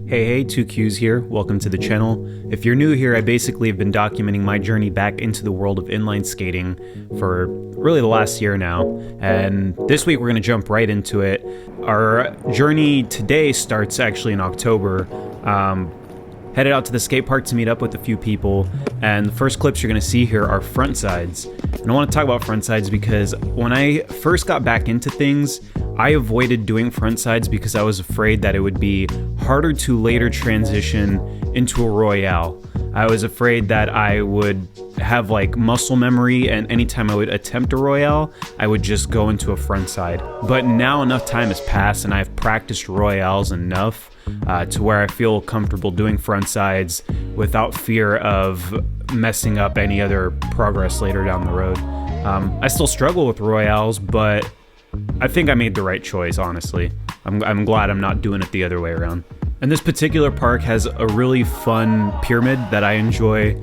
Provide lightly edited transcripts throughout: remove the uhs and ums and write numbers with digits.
Hey, 2Q's here. Welcome to the channel. If you're new here, I basically have been documenting my journey back into the world of inline skating for really the last year now. And this week we're going to jump right into it. Our journey today starts actually in October. Headed out to the skate park to meet up with a few people. And the first clips you're going to see here are front sides. And I want to talk about front sides because when I first got back into things, I avoided doing front sides because I was afraid that it would be harder to later transition into a royale. I was afraid that I would have like muscle memory, and anytime I would attempt a royale, I would just go into a front side. But now enough time has passed and I've practiced royales enough to where I feel comfortable doing front sides without fear of messing up any other progress later down the road. I still struggle with royales, but I think I made the right choice, honestly. I'm glad I'm not doing it the other way around. And this particular park has a really fun pyramid that I enjoy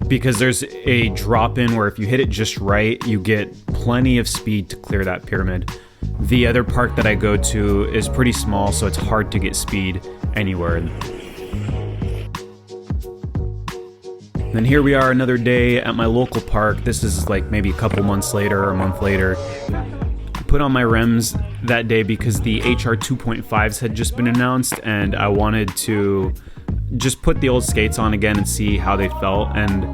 because there's a drop-in where if you hit it just right, you get plenty of speed to clear that pyramid. The other park that I go to is pretty small, so it's hard to get speed anywhere. Then here we are another day at my local park. This is like maybe a couple months later or a month later. Put on my rims that day because the HR 2.5s had just been announced and I wanted to just put the old skates on again and see how they felt, and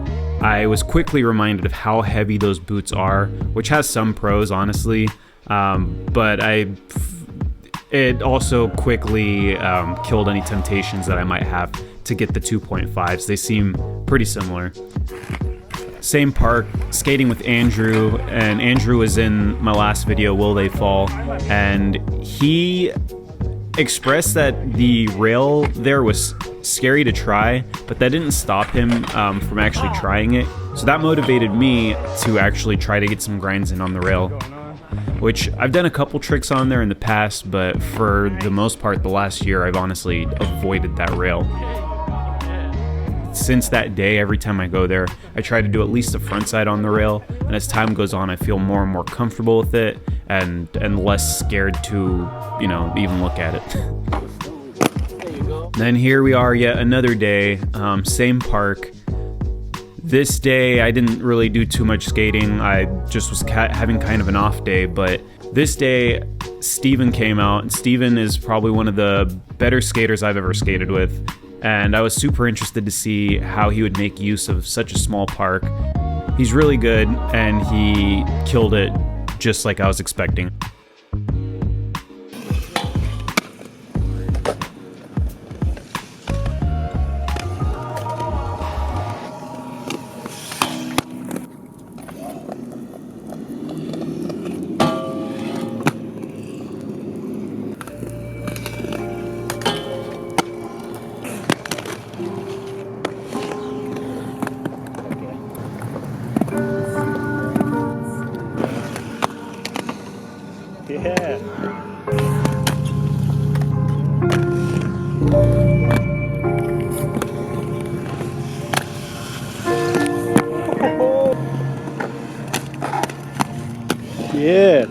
I was quickly reminded of how heavy those boots are, which has some pros honestly, but it also quickly killed any temptations that I might have to get the 2.5s. They seem pretty similar. Same park, skating with Andrew, and Andrew was in my last video, Will They Fall? And he expressed that the rail there was scary to try, but that didn't stop him from actually trying it. So that motivated me to actually try to get some grinds in on the rail, which I've done a couple tricks on there in the past, but for the most part, the last year, I've honestly avoided that rail. Since that day, every time I go there, I try to do at least a front side on the rail, and as time goes on, I feel more and more comfortable with it and less scared to, even look at it. Then here we are yet another day, same park. This day, I didn't really do too much skating. I just was having kind of an off day, but this day, Steven came out, and Steven is probably one of the better skaters I've ever skated with. And I was super interested to see how he would make use of such a small park. He's really good, and he killed it just like I was expecting. Yeah. Yeah.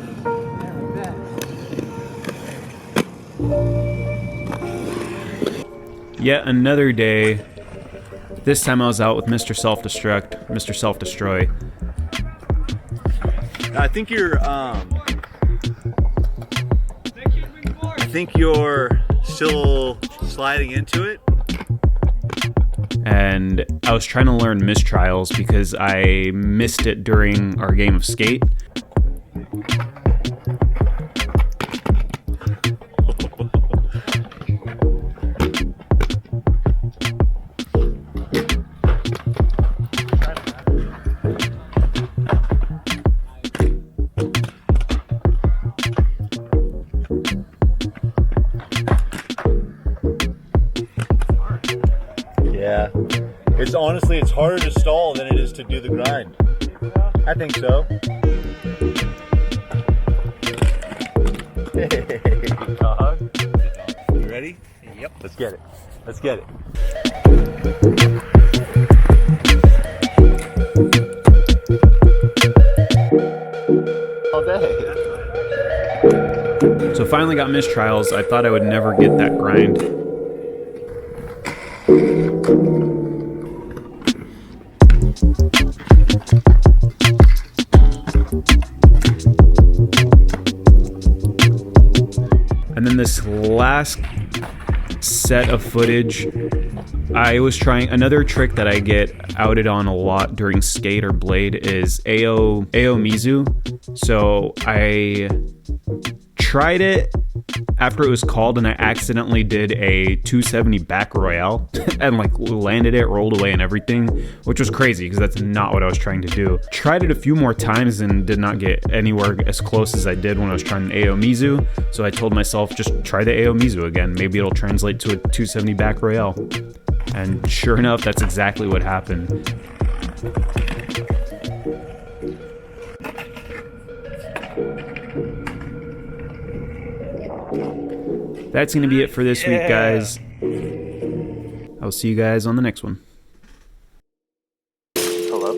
Yet another day. This time I was out with Mr. Self-Destruct, Mr. Self-Destroy. I think you're still sliding into it. And I was trying to learn mistrials because I missed it during our game of skate. Yeah. It's harder to stall than it is to do the grind. I think so. Hey, dog. You ready? Yep. Let's get it. Let's get it. All day. So finally got mistrials. I thought I would never get that grind. And then this last set of footage, I was trying another trick that I get outed on a lot during skate or blade is AO Mizu. So I tried it after it was called and I accidentally did a 270 back royale and like landed it, rolled away and everything, which was crazy because that's not what I was trying to do. Tried it a few more times and did not get anywhere as close as I did when I was trying the AO Mizu. So I told myself, just try the AO Mizu again. Maybe it'll translate to a 270 back royale. And sure enough, that's exactly what happened. That's going to be it for this week, guys. I'll see you guys on the next one. Hello?